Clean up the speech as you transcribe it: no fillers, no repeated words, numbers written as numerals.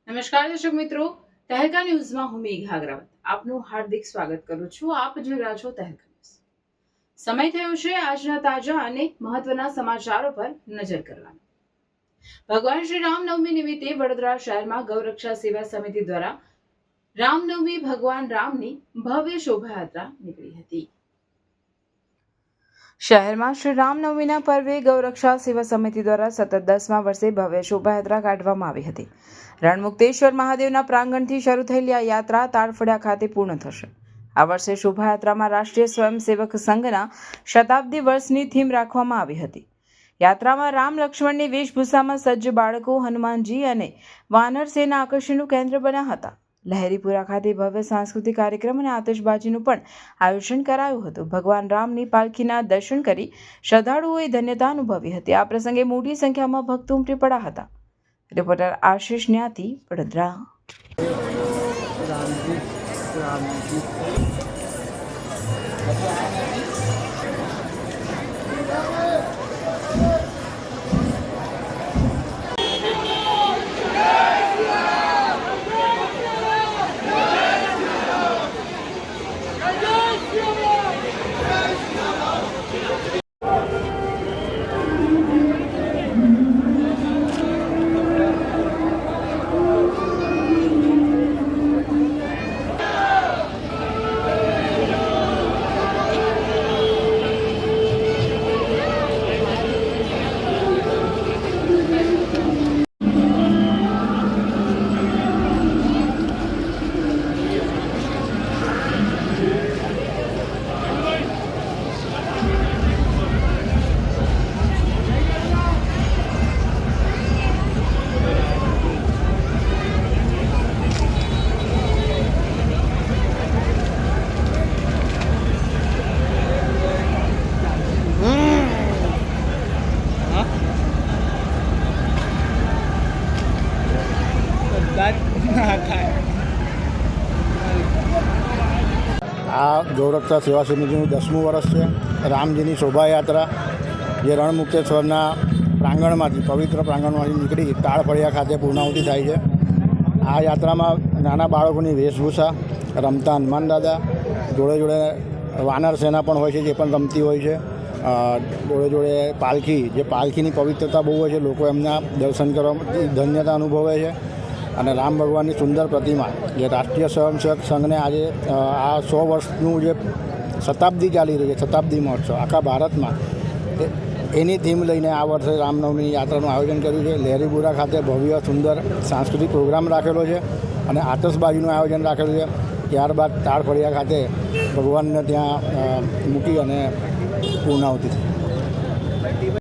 નમસ્કાર દર્શક મિત્રો, તહેલકા ન્યૂઝમાં હું મેઘા અગ્રવાલ આપનું હાર્દિક સ્વાગત કરું છું. આપ જોઈ રહ્યા છો તહેલકા ન્યૂઝ. સમય થયો છે આજના તાજા અને મહત્વના સમાચારો પર નજર કરવાનો. ભગવાન શ્રી રામનવમી નિમિત્તે વડોદરા શહેરમાં ગૌરક્ષા સેવા સમિતિ દ્વારા રામનવમી ભગવાન રામની ભવ્ય શોભાયાત્રા નીકળી હતી. શહેરમાં શ્રી રામનવમીના પર્વે ગૌરક્ષા સેવા સમિતિ દ્વારા સતત 10મા વર્ષે ભવ્ય શોભાયાત્રા કાઢવામાં આવી હતી. રણમુક્તેશ્વર મહાદેવના પ્રાંગણથી શરૂ થયેલી આ યાત્રા તાળફળિયા ખાતે પૂર્ણ થશે. આ વર્ષે શોભાયાત્રામાં રાષ્ટ્રીય સ્વયંસેવક સંઘના શતાબ્દી વર્ષની થીમ રાખવામાં આવી હતી. યાત્રામાં રામ લક્ષ્મણની વેશભૂષામાં સજ્જ બાળકો, હનુમાનજી અને વાનર સેના આકર્ષણનું કેન્દ્ર બન્યા હતા. લહેરીપુરા ખાતે ભવ્ય સાંસ્કૃતિક કાર્યક્રમ અને આતશબાજીનું પણ આયોજન કરાયું હતું. ભગવાન રામની પાલખીના દર્શન કરી શ્રદ્ધાળુઓએ ધન્યતા અનુભવી હતી. આ પ્રસંગે મોટી સંખ્યામાં ભક્તો ઉમટી પડ્યા હતા. રિપોર્ટર આશિષ ન્યાતી, વડોદરા. આ ગૌરક્ષા સેવા સમિતિનું 10મું વર્ષ છે. રામજીની શોભાયાત્રા જે રણમુક્તેશ્વરના પ્રાંગણમાંથી, પવિત્ર પ્રાંગણમાંથી નીકળી તાળફળિયા ખાતે પૂર્ણાહુતિ થાય છે. આ યાત્રામાં નાના બાળકોની વેશભૂષા, રમતા હનુમાન દાદા, જોડે જોડે વાનર સેના પણ હોય છે, જે પણ રમતી હોય છે. જોડે જોડે પાલખી, જે પાલખીની પવિત્રતા બહુ હોય છે, લોકો એમના દર્શન કરવા ધન્યતા અનુભવે છે. અને રામ ભગવાનની સુંદર પ્રતિમા, જે રાષ્ટ્રીય સ્વયંસેવક સંઘને આજે આ 100 વર્ષનું જે શતાબ્દી ચાલી રહી છે, શતાબ્દી મહોત્સવ આખા ભારતમાં, એની થીમ લઈને આ વર્ષે રામનવમીની યાત્રાનું આયોજન કર્યું છે. લહેરીપુરા ખાતે ભવ્ય સુંદર સાંસ્કૃતિક પ્રોગ્રામ રાખેલો છે અને આતશબાજીનું આયોજન રાખેલું છે. ત્યારબાદ તાળફળિયા ખાતે ભગવાનને ત્યાં મૂકી અને પૂર્ણાહુતિ થઈ.